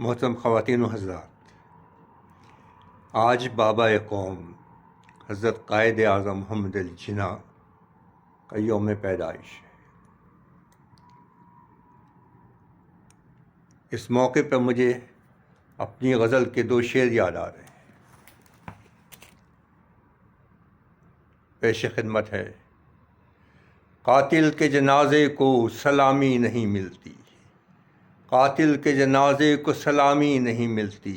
محترم خواتین و حضرات، آج بابا قوم حضرت قائد اعظم محمد علی جناح کا یوم پیدائش ہے۔ اس موقع پر مجھے اپنی غزل کے 2 شعر یاد آ رہے ہیں، پیش خدمت ہے۔ قاتل کے جنازے کو سلامی نہیں ملتی، قاتل کے جنازے کو سلامی نہیں ملتی،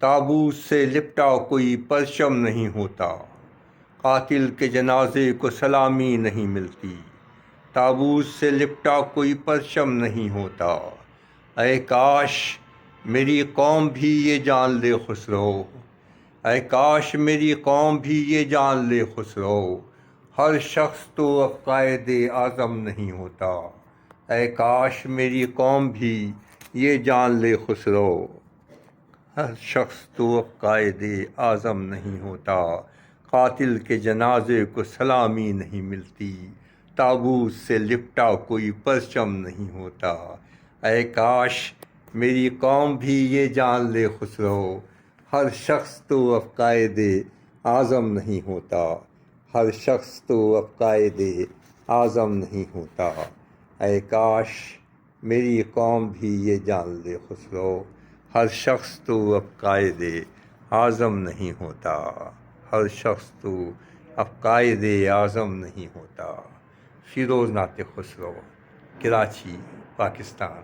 تابوت سے لپٹا کوئی پرچم نہیں ہوتا، قاتل کے جنازے کو سلامی نہیں ملتی، تابوت سے لپٹا کوئی پرچم نہیں ہوتا۔ اے کاش میری قوم بھی یہ جان لے خسرو، اے کاش میری قوم بھی یہ جان لے خسرو، ہر شخص تو اب قائد اعظم نہیں ہوتا، اے کاش میری قوم بھی یہ جان لے خسرو، ہر شخص تو اب قائد اعظم نہیں ہوتا، قاتل کے جنازے کو سلامی نہیں ملتی، تابوت سے لپٹا کوئی پرچم نہیں ہوتا۔ اے کاش میری قوم بھی یہ جان لے خسرو، ہر شخص تو اب قائد اعظم نہیں ہوتا، ہر شخص تو اب قائد اعظم نہیں ہوتا۔ اے کاش میری قوم بھی یہ جان لے خسرو، ہر شخص تو اب قائد اعظم نہیں ہوتا، ہر شخص تو اب قائد اعظم نہیں ہوتا۔ فیروز نعت خسرو، کراچی، پاکستان۔